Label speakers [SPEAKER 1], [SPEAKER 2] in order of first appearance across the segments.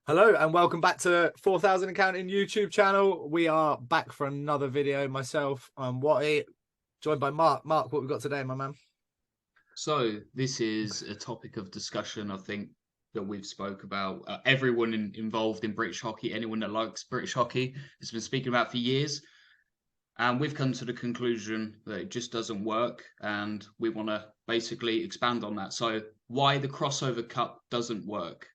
[SPEAKER 1] Hello and welcome back to 4,000 and Counting YouTube channel. We are back for another video. Myself, I'm Watty, joined by Mark. Mark, what we got today, my man?
[SPEAKER 2] So this is a topic of discussion, I think, that we've spoke about. Everyone involved in British hockey, anyone that likes British hockey, has been speaking about for years, and we've come to the conclusion that it just doesn't work, and we want to basically expand on that. So why the crossover cup doesn't work?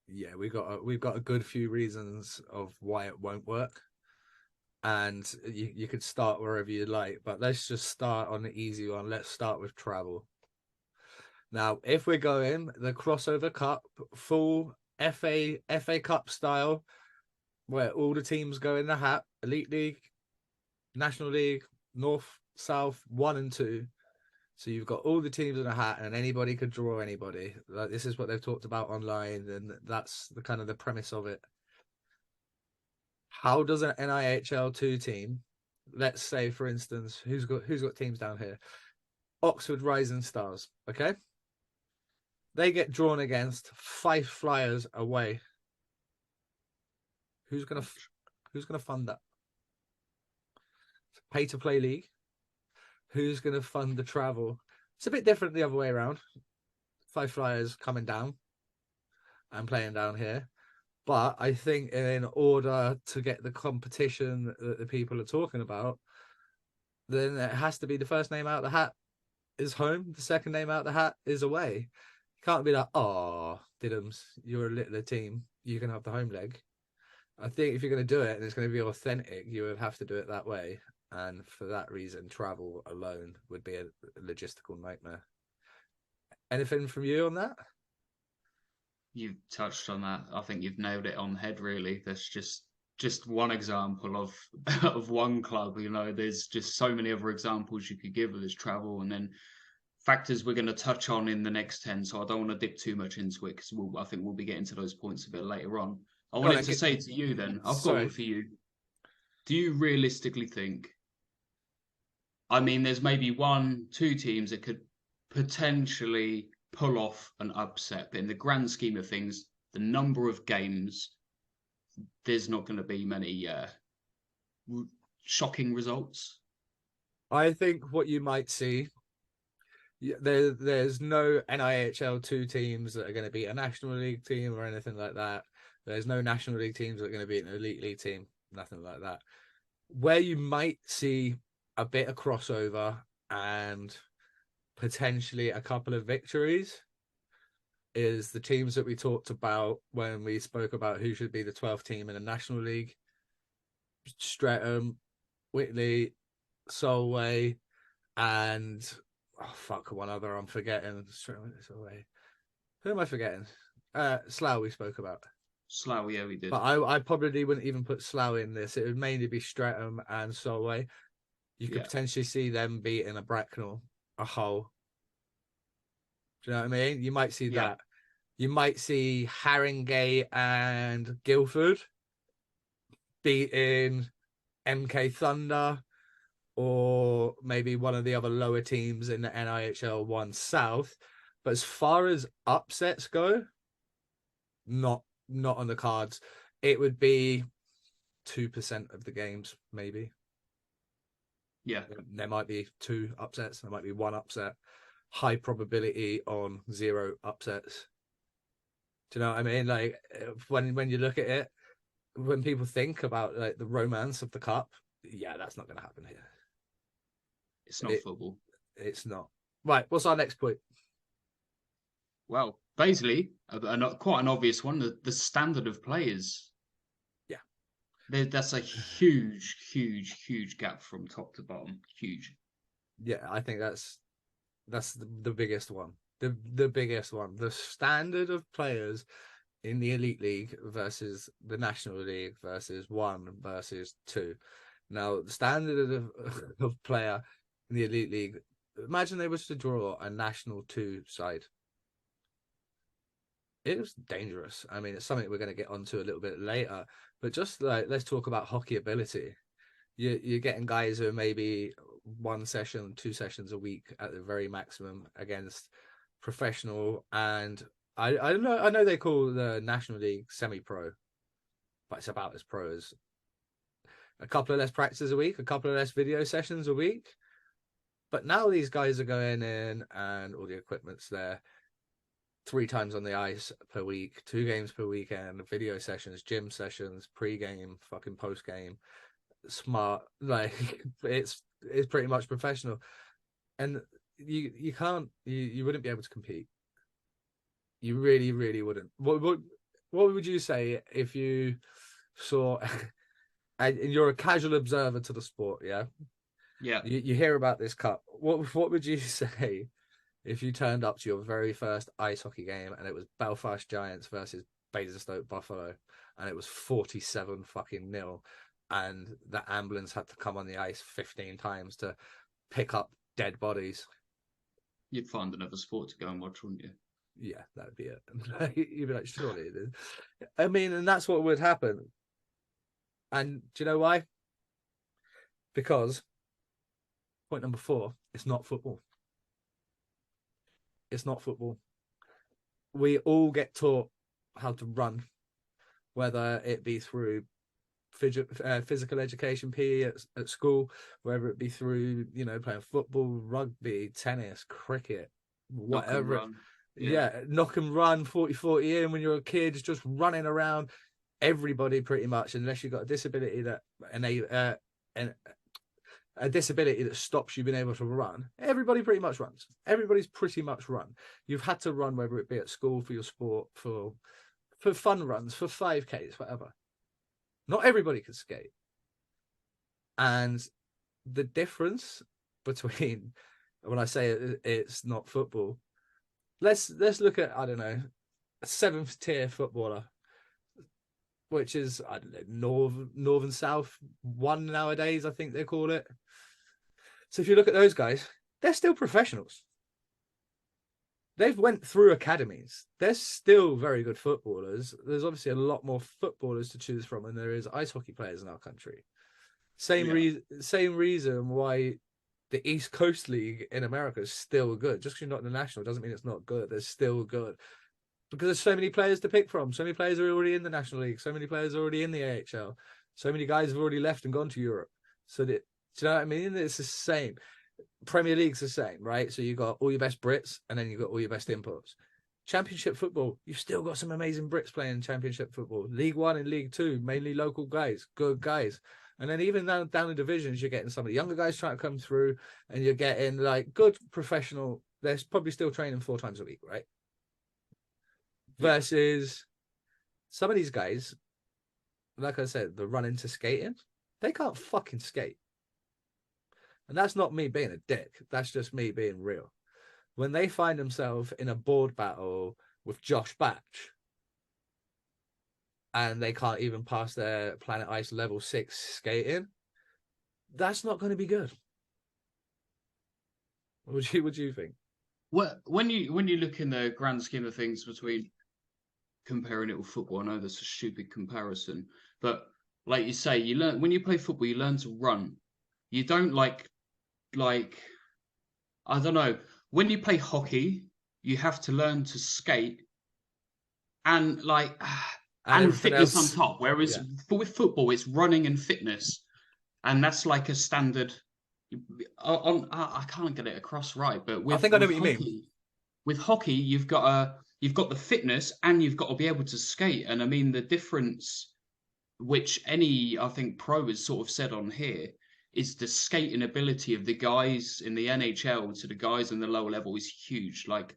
[SPEAKER 1] Yeah, we've got a good few reasons of why it won't work, and you could start wherever you like, but let's just start on the easy one. Let's start with travel. Now, if we're going the crossover cup, full FA Cup style, where all the teams go in the hat, Elite League, National League, North, South, one and two. So you've got all the teams in a hat, and anybody could draw anybody. Like, this is what they've talked about online, and that's the kind of the premise of it. How does an NIHL two team, let's say for instance, who's got teams down here? Oxford Rising Stars, okay? They get drawn against Fife Flyers away. Who's gonna who's gonna fund that? Pay to play league. Who's gonna fund the travel? It's a bit different the other way around. Five Flyers coming down and playing down here. But I think in order to get the competition that the people are talking about, then it has to be the first name out of the hat is home. The second name out of the hat is away. You can't be like, oh, Diddums, you're a littler team. You can have the home leg. I think if you're going to do it and it's going to be authentic, you would have to do it that way. And for that reason, travel alone would be a logistical nightmare. Anything from you on that?
[SPEAKER 2] You've touched on that. I think you've nailed it on the head, really. That's just one example of of one club. You know, there's just so many other examples you could give of this travel, and then factors we're going to touch on in the next 10. So I don't want to dip too much into it because I think we'll be getting to those points a bit later on. I
[SPEAKER 1] Go on,
[SPEAKER 2] wanted
[SPEAKER 1] then.
[SPEAKER 2] to say to you then, I've got one
[SPEAKER 1] Sorry.
[SPEAKER 2] for you. Do you realistically think? I mean, there's maybe one, two teams that could potentially pull off an upset, but in the grand scheme of things, the number of games, there's not going to be many shocking results.
[SPEAKER 1] I think what you might see, there's no NIHL two teams that are going to beat a National League team or anything like that. There's no National League teams that are going to beat an Elite League team, nothing like that. Where you might see a bit of crossover and potentially a couple of victories is the teams that we talked about when we spoke about who should be the 12th team in the National League. Streatham, Whitley, Solway, and oh fuck, one other I'm forgetting. Solway. Who am I forgetting? Slough we spoke about.
[SPEAKER 2] Slough, yeah, we
[SPEAKER 1] But
[SPEAKER 2] did.
[SPEAKER 1] I probably wouldn't even put Slough in this. It would mainly be Streatham and Solway. You could
[SPEAKER 2] Yeah,
[SPEAKER 1] potentially see them beating a Bracknell, a Hull. Do you know what I mean? You might see
[SPEAKER 2] yeah.
[SPEAKER 1] that. You might see Haringey and Guildford beating MK Thunder, or maybe one of the other lower teams in the NIHL one South. But as far as upsets go, not on the cards. It would be 2% of the games, maybe.
[SPEAKER 2] Yeah.
[SPEAKER 1] There might be two upsets, there might be one upset. High probability on zero upsets. Do you know what I mean? Like when you look at it, when people think about like the romance of the cup, yeah, that's not going to happen here.
[SPEAKER 2] It's not
[SPEAKER 1] It
[SPEAKER 2] football.
[SPEAKER 1] it's not. Right. What's our next point?
[SPEAKER 2] Well, basically, quite an obvious one, the standard of players.
[SPEAKER 1] Yeah,
[SPEAKER 2] That's a huge, huge, huge gap from top to bottom. Huge.
[SPEAKER 1] yeah. I think that's the biggest one. The biggest one. The standard of players in the Elite League versus the National League versus one versus two. Now, the standard of player in the Elite League. Imagine they was to draw a National Two side. It was dangerous. I mean, it's something we're going to get onto a little bit later. But just like let's talk about hockey ability. You're getting guys who are maybe one session, two sessions a week at the very maximum against professional and I don't know. I know they call the National League semi-pro, but it's about as pro as a couple of less practices a week, a couple of less video sessions a week. But now these guys are going in and all the equipment's there 3 times on the ice per week, 2 games per weekend, video sessions, gym sessions, pre-game, fucking post-game, smart. Like it's pretty much professional. And you can't you wouldn't be able to compete. You really, really wouldn't. What would you say if you saw and you're a casual observer to the sport, yeah?
[SPEAKER 2] Yeah.
[SPEAKER 1] You hear about this cup. What would you say if you turned up to your very first ice hockey game and it was Belfast Giants versus Basingstoke Buffalo and it was 47 fucking nil and the ambulance had to come on the ice 15 times to pick up dead bodies?
[SPEAKER 2] You'd find another sport to go and watch, wouldn't you?
[SPEAKER 1] Yeah, that'd be it. You'd be like, surely it is. I mean, and that's what would happen. And do you know why? Because point number 4, it's not football. It's not football. We all get taught how to run, whether it be through physical education PE at school, whether it be through playing football, rugby, tennis, cricket,
[SPEAKER 2] Knock and
[SPEAKER 1] whatever.
[SPEAKER 2] run.
[SPEAKER 1] Yeah, knock and run 40-40 in when you're a kid, just running around. Everybody pretty much, unless you've got a disability that a disability that stops you being able to run, everybody pretty much runs. Everybody's pretty much run. You've had to run, whether it be at school, for your sport, for fun runs, for 5Ks, whatever. Not everybody can skate. And the difference between when I say it's not football, let's look at, I don't know, a 7th tier footballer, which is, I don't know, Northern South 1 nowadays, I think they call it. So if you look at those guys, they're still professionals. They've went through academies. They're still very good footballers. There's obviously a lot more footballers to choose from than there is ice hockey players in our country. Same reason why the East Coast League in America is still good. Just because you're not in the national doesn't mean it's not good. They're still good. Because there's so many players to pick from. So many players are already in the National League. So many players are already in the AHL. So many guys have already left and gone to Europe. So that, do you know what I mean? It's the same. Premier League's the same, right? So you got all your best Brits and then you got all your best imports. Championship football, you've still got some amazing Brits playing Championship football. League One and League Two, mainly local guys, good guys. And then even down the divisions, you're getting some of the younger guys trying to come through, and you're getting like good professional. They're probably still training 4 times a week, right? Versus some of these guys, like I said, the run into skating, they can't fucking skate. And that's not me being a dick. That's just me being real. When they find themselves in a board battle with Josh Batch and they can't even pass their Planet Ice level 6 skating, that's not going to be good. What do you think?
[SPEAKER 2] Well, when you look in the grand scheme of things between comparing it with football, I know that's a stupid comparison, but like you say, you learn when you play football, you learn to run. You don't like I don't know. When you play hockey, you have to learn to skate and and fitness on top. Whereas with football, it's running and fitness, and that's like a standard. I can't get it across right, but
[SPEAKER 1] I think I know what you mean.
[SPEAKER 2] With hockey, you've got the fitness and you've got to be able to skate. And I mean the difference, which I think pro has sort of said on here, is the skating ability of the guys in the NHL to the guys in the lower level is huge. Like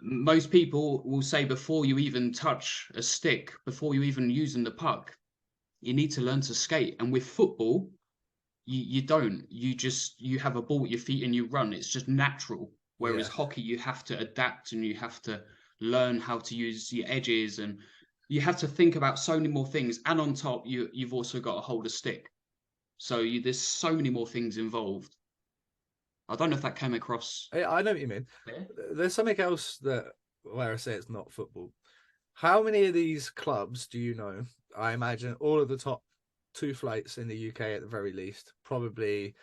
[SPEAKER 2] most people will say, before you even touch a stick, before you even using the puck, you need to learn to skate. And with football, you don't. You have a ball at your feet and you run. It's just natural. Whereas hockey, you have to adapt and you have to learn how to use your edges and you have to think about so many more things. And on top, you've also got to hold a stick. So there's so many more things involved. I don't know if that came across.
[SPEAKER 1] I know what you mean.
[SPEAKER 2] There.
[SPEAKER 1] There's something else where I say it's not football. How many of these clubs do you know? I imagine all of the top 2 flights in the UK at the very least, probably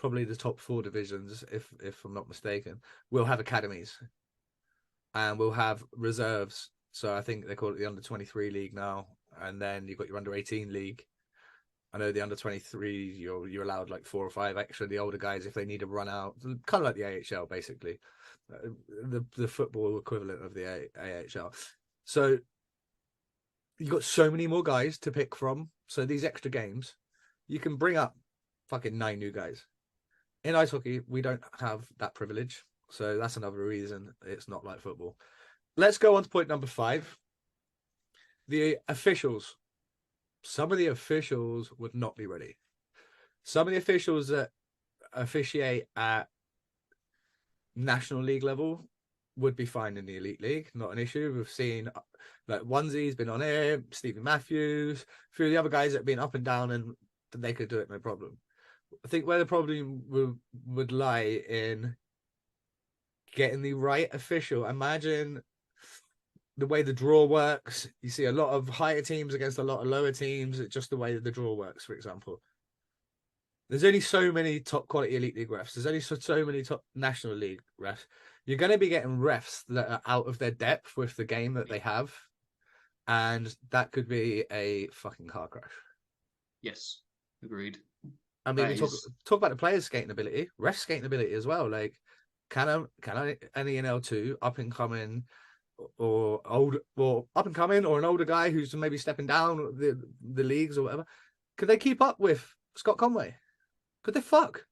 [SPEAKER 1] the top 4 divisions, if I'm not mistaken, will have academies. and we'll have reserves. So I think they call it the under-23 league now, and then you've got your under-18 league. I know the under-23, you're allowed like 4 or 5 extra. The older guys, if they need to run out, kind of like the AHL, basically, the football equivalent of the AHL. So you've got so many more guys to pick from. So these extra games, you can bring up fucking 9 new guys. In ice hockey, we don't have that privilege. So that's another reason it's not like football. Let's go on to point number 5. The officials. Some of the officials would not be ready. Some of the officials that officiate at National League level would be fine in the Elite League, not an issue. We've seen like Onesi's been on here, Stephen Matthews, a few of the other guys that have been up and down, and they could do it no problem. I think where the problem would lie in getting the right official. Imagine the way the draw works. You see a lot of higher teams against a lot of lower teams. It's just the way that the draw works, for example. There's only so many top quality Elite League refs. There's only so many top National League refs. You're going to be getting refs that are out of their depth with the game that they have. And that could be a fucking car crash.
[SPEAKER 2] Yes, agreed.
[SPEAKER 1] I mean,
[SPEAKER 2] That
[SPEAKER 1] we
[SPEAKER 2] is
[SPEAKER 1] talk about the players' skating ability, refs' skating ability as well. Like, can any NEL2 up and coming or old or up and coming or an older guy who's maybe stepping down the leagues or whatever, could they keep up with Scott Conway? Could they fuck?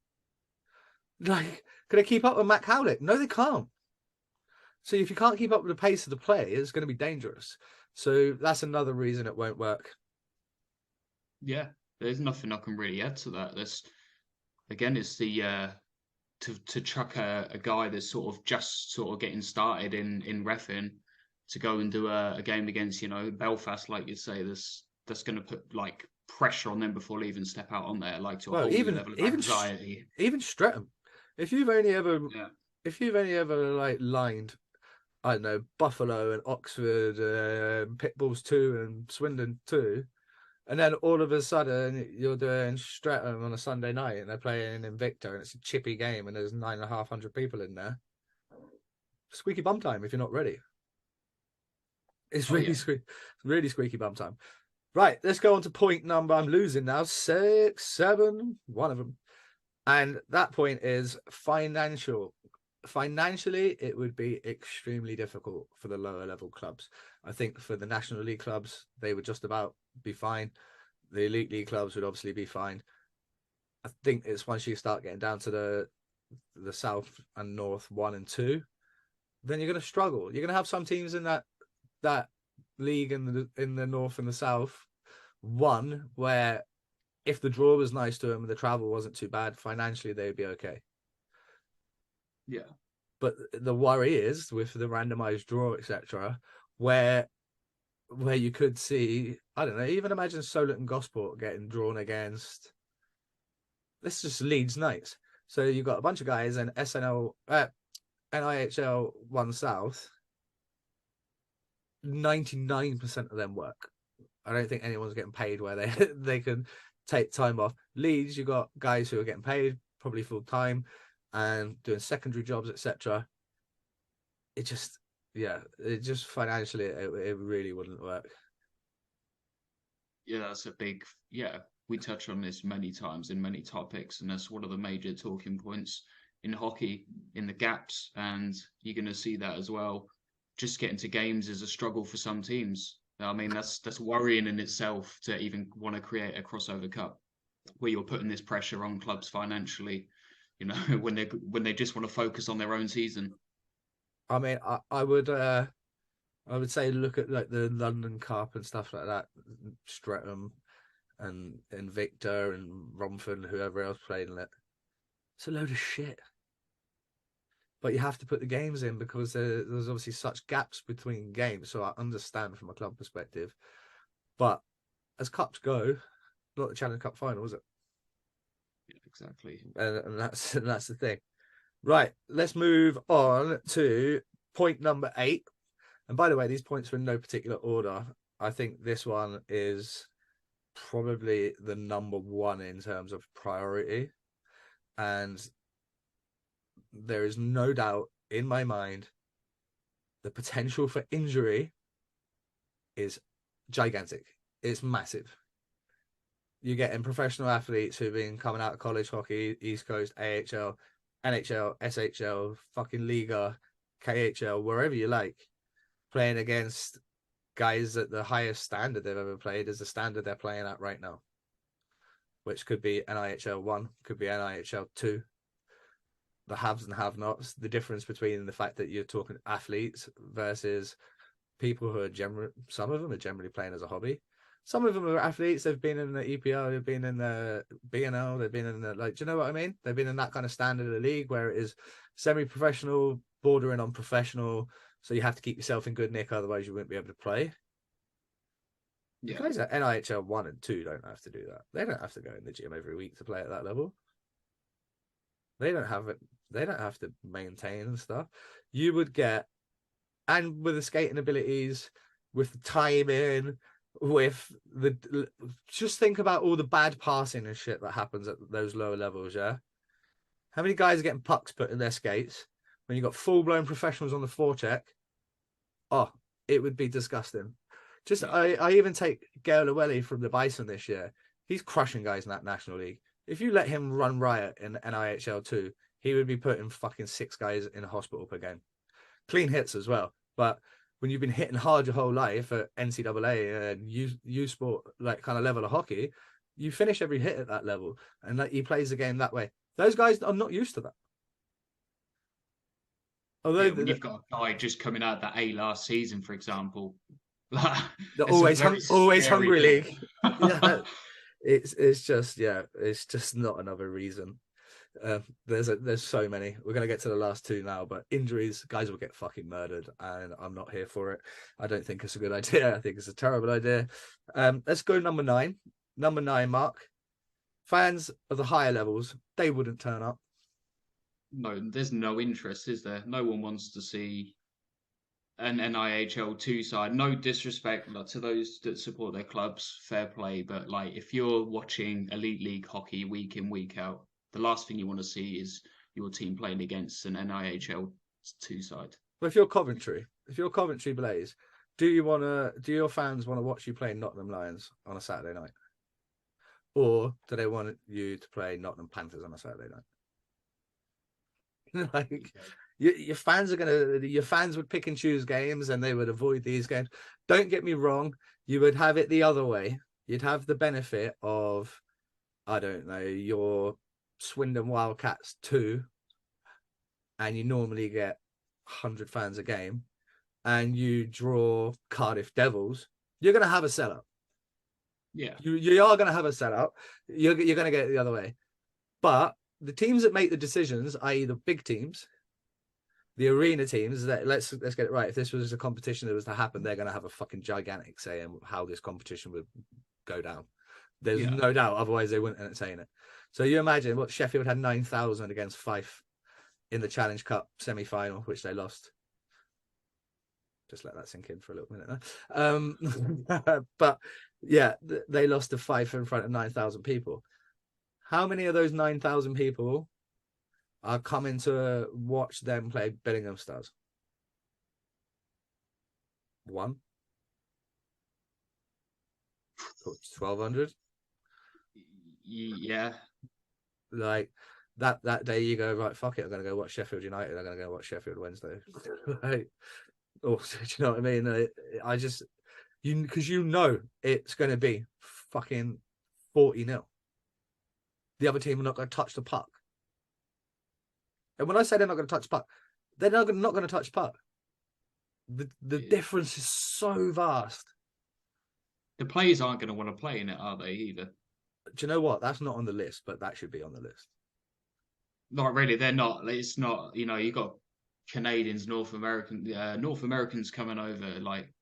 [SPEAKER 1] Like, could they keep up with Matt Howlett? No, they can't. So if you can't keep up with the pace of the play, it's going to be dangerous. So that's another reason it won't work.
[SPEAKER 2] Yeah, there's nothing I can really add to that. There's again, it's the to chuck a guy that's sort of just sort of getting started in reffing to go and do a game against Belfast, like you say, that's going to put like pressure on them before they even step out on there, like to a
[SPEAKER 1] Well,
[SPEAKER 2] whole new level of anxiety.
[SPEAKER 1] even Streatham. If you've only ever
[SPEAKER 2] Yeah,
[SPEAKER 1] like lined, I don't know, Buffalo and Oxford, Pitbulls 2 and Swindon 2, and then all of a sudden you're doing Streatham on a Sunday night and they're playing Invicta and it's a chippy game and there's 9,500 people in there. Squeaky bum time if you're not ready. It's
[SPEAKER 2] oh yeah,
[SPEAKER 1] really squeaky bum time. Right, let's go on to point number. I'm losing now. 6, 7, one of them. And that point is financial. Financially, it would be extremely difficult for the lower level clubs. I think for the National League clubs, they would just about be fine. The Elite League clubs would obviously be fine. I think it's once you start getting down to the South and North 1 and 2, then you're going to struggle. You're going to have some teams in that league in the North and the South, one where if the draw was nice to them and the travel wasn't too bad, financially they'd be okay.
[SPEAKER 2] yeah.
[SPEAKER 1] But the worry is with the randomized draw, etc., where you could see, I don't know, even imagine Solent and Gosport getting drawn against. This just Leeds Knights. So you've got a bunch of guys and NIHL 1 South. 99% of them work. I don't think anyone's getting paid where they can take time off. Leeds, you got guys who are getting paid probably full time and doing secondary jobs, etc. It just financially it really wouldn't work.
[SPEAKER 2] Yeah, that's a big, yeah. We touch on this many times in many topics, and that's one of the major talking points in hockey, in the gaps, and you're going to see that as well. Just getting to games is a struggle for some teams. I mean, that's worrying in itself to even want to create a crossover cup where you're putting this pressure on clubs financially, when they just want to focus on their own season.
[SPEAKER 1] I mean, I would say look at like the London Cup and stuff like that, Streatham and Invicta and Romford, whoever else played in it. It's a load of shit. But you have to put the games in because there's obviously such gaps between games. So I understand from a club perspective. But as cups go, not the Challenge Cup final, was it?
[SPEAKER 2] Yeah, exactly.
[SPEAKER 1] And that's the thing. Right, let's move on to point number 8. And by the way, these points are in no particular order. I think this one is probably the number 1 in terms of priority. And there is no doubt in my mind the potential for injury is gigantic. It's massive. You're getting professional athletes who've been coming out of college hockey, East Coast, AHL, NHL, SHL, fucking Liga, KHL, wherever you like, playing against guys at the highest standard they've ever played is the standard they're playing at right now, which could be NIHL 1, could be NIHL 2. The haves and have-nots, the difference between the fact that you're talking athletes versus people who are generally, some of them are generally playing as a hobby. Some of them are athletes. They've been in the EPL, they've been in the BNL, they've been in the, like, do you know what I mean? They've been in that kind of standard of the league where it is semi-professional, bordering on professional. So you have to keep yourself in good nick, otherwise you wouldn't be able to play. The
[SPEAKER 2] Yeah.
[SPEAKER 1] guys at NIHL 1 and 2 don't have to do that. They don't have to go in the gym every week to play at that level. They don't have it. They don't have to maintain and stuff. You would get, and with the skating abilities, with the timing, with the, just think about all the bad passing and shit that happens at those lower levels. Yeah, how many guys are getting pucks put in their skates when you got full blown professionals on the forecheck? Oh, it would be disgusting. Just
[SPEAKER 2] Yeah.
[SPEAKER 1] I even take Gail Llewellyn from the Bison this year. He's crushing guys in that National League. If you let him run riot in NIHL 2, he would be putting fucking 6 guys in a hospital per game. Clean hits as well. But when you've been hitting hard your whole life at NCAA and U sport, like kind of level of hockey, you finish every hit at that level. And like he plays the game that way. Those guys are not used to that. Although
[SPEAKER 2] Yeah, when you've got a guy just coming out of that A last season, for example,
[SPEAKER 1] the
[SPEAKER 2] it's a very
[SPEAKER 1] always
[SPEAKER 2] scary
[SPEAKER 1] hungry
[SPEAKER 2] thought.
[SPEAKER 1] league. Yeah, it's just, yeah, it's just not another reason. There's so many. We're gonna get to the last two now, but injuries, guys will get fucking murdered, and I'm not here for it. I don't think it's a good idea. I think it's a terrible idea. Let's go number 9. Number 9, Mark. Fans of the higher levels, they wouldn't turn up.
[SPEAKER 2] No, there's no interest, is there? No one wants to see an NIHL 2 side. No disrespect to those that support their clubs, fair play. But like, if you're watching Elite League hockey week in, week out, the last thing you want to see is your team playing against an NIHL 2 side.
[SPEAKER 1] But if you're Coventry Blaze, do your fans want to watch you play Nottingham Lions on a Saturday night? Or do they want you to play Nottingham Panthers on a Saturday night? Like, your fans would pick and choose games, and they would avoid these games. Don't get me wrong, you would have it the other way. You'd have the benefit of, I don't know, your Swindon Wildcats 2, and you normally get 100 fans a game, and you draw Cardiff Devils, you're going to have a sellout.
[SPEAKER 2] Yeah.
[SPEAKER 1] You are going to have a sellout. You're going to get it the other way. But the teams that make the decisions, i.e. the big teams, the arena teams, that let's get it right. If this was a competition that was to happen, they're going to have a fucking gigantic say in how this competition would go down. There's
[SPEAKER 2] Yeah.
[SPEAKER 1] no doubt. Otherwise, they wouldn't entertain it. So you imagine what Sheffield had 9,000 against Fife in the Challenge Cup semi-final, which they lost. Just let that sink in for a little minute. But yeah, they lost to Fife in front of 9,000 people. How many of those 9,000 people are coming to watch them play Billingham Stars? 1? 1,200?
[SPEAKER 2] Yeah.
[SPEAKER 1] Like that day you go, right, fuck it, I'm gonna go watch Sheffield United, I'm gonna go watch Sheffield Wednesday. Like, oh, do you know what I mean? I just, because you know it's gonna be fucking 40-0. The other team are not going to touch the puck. And when I say they're not going to touch the puck, they're not going to touch puck. The difference is so vast.
[SPEAKER 2] The players aren't going to want to play in it, are they, either?
[SPEAKER 1] Do you know what? That's not on the list, but that should be on the list.
[SPEAKER 2] Not really. They're not. It's not, you got Canadians, North Americans coming over, like,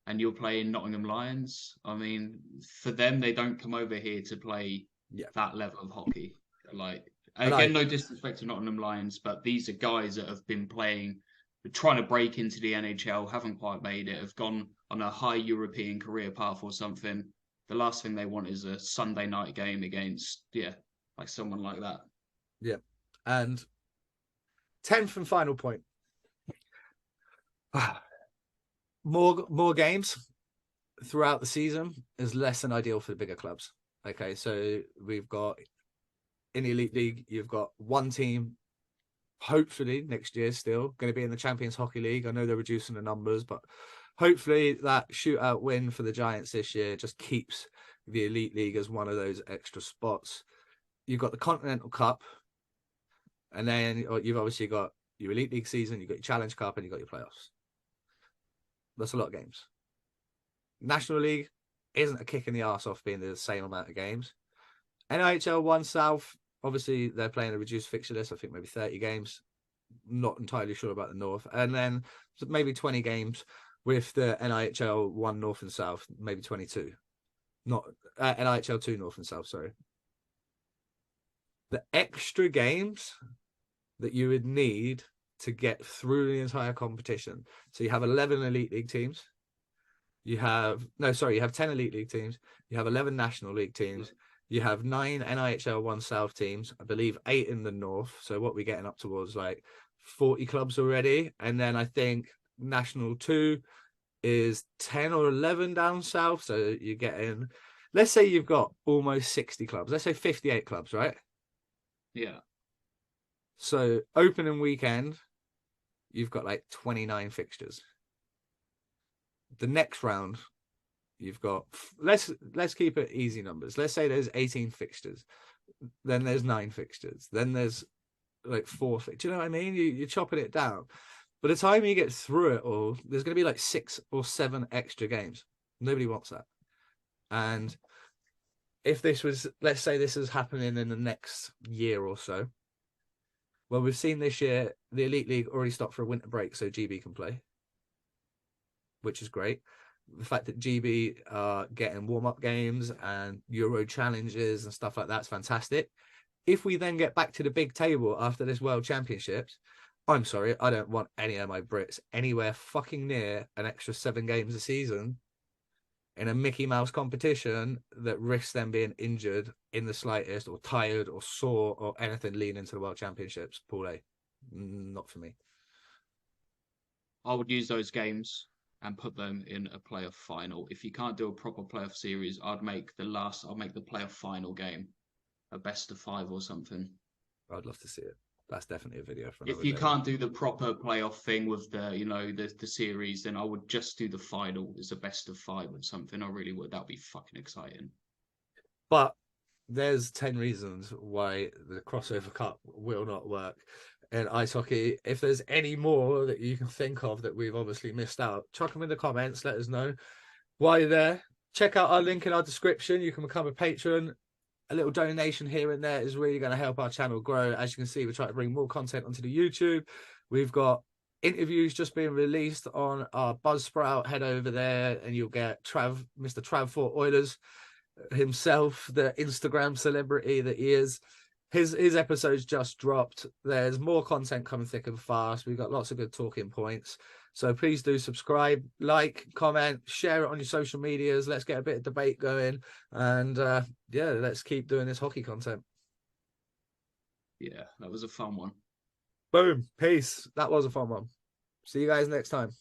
[SPEAKER 2] and you're playing Nottingham Lions. I mean, for them, they don't come over here to play that level of hockey. Like, again, no disrespect to Nottingham Lions, but these are guys that have been playing, trying to break into the NHL, haven't quite made it, have gone on a high European career path or something. The last thing they want is a Sunday night game against, like someone like that.
[SPEAKER 1] Yeah. And 10th and final point. More games throughout the season is less than ideal for the bigger clubs. Okay, so we've got in the Elite League, you've got one team, hopefully next year still going to be in the Champions Hockey League. I know they're reducing the numbers, but hopefully that shootout win for the Giants this year just keeps the Elite League as one of those extra spots. You've got the Continental Cup, and then you've obviously got your Elite League season, you've got your Challenge Cup, and you've got your playoffs. That's a lot of games. National League isn't a kick in the arse off being the same amount of games. NHL 1 South, obviously they're playing a reduced fixture list. I think maybe 30 games. Not entirely sure about the North. And then maybe 20 games with the NHL 1 North and South, maybe 22. Not NHL 2 North and South, sorry. The extra games that you would need to get through the entire competition. So you have 11 Elite League teams. You have 10 Elite League teams. You have 11 National League teams. You have 9 NHL 1 South teams. I believe 8 in the North. So what we're getting up towards like 40 clubs already. And then I think National 2 is 10 or 11 down South. So you're getting, let's say you've got almost 60 clubs. Let's say 58 clubs, right?
[SPEAKER 2] Yeah.
[SPEAKER 1] So opening weekend, you've got like 29 fixtures. The next round, you've got, let's keep it easy numbers. Let's say there's 18 fixtures. Then there's 9 fixtures. Then there's like 4 fixtures. Do you know what I mean? You're chopping it down. By the time you get through it all, there's going to be like 6 or 7 extra games. Nobody wants that. And if this was, let's say this is happening in the next year or so, well, we've seen this year, the Elite League already stopped for a winter break so GB can play, which is great. The fact that GB are getting warm-up games and Euro challenges and stuff like that's fantastic. If we then get back to the big table after this World Championships, I'm sorry, I don't want any of my Brits anywhere fucking near an extra 7 games a season in a Mickey Mouse competition that risks them being injured in the slightest or tired or sore or anything leading into the World Championships. Paul A, not for me.
[SPEAKER 2] I would use those games and put them in a playoff final. If you can't do a proper playoff series, I'd make the playoff final game a best of 5 or something.
[SPEAKER 1] I'd love to see it. That's definitely a video for another
[SPEAKER 2] If you
[SPEAKER 1] day.
[SPEAKER 2] can't do the proper playoff thing with the series, then I would just do the final as a best of 5 or something. I really would. That'd be fucking exciting.
[SPEAKER 1] But there's 10 reasons why the crossover cup will not work in ice hockey. If there's any more that you can think of that we've obviously missed out, chuck them in the comments. Let us know while you're there. Check out our link in our description. You can become a patron. A little donation here and there is really going to help our channel grow. As you can see, we're trying to bring more content onto the YouTube. We've got interviews just being released on our Buzzsprout. Head over there and you'll get Mr. Trav Fort Oilers himself, the Instagram celebrity that he is. His episodes just dropped. There's more content coming thick and fast. We've got lots of good talking points. So please do subscribe, like, comment, share it on your social medias. Let's get a bit of debate going. And let's keep doing this hockey content.
[SPEAKER 2] Yeah, that was a fun one.
[SPEAKER 1] Boom. Peace. That was a fun one. See you guys next time.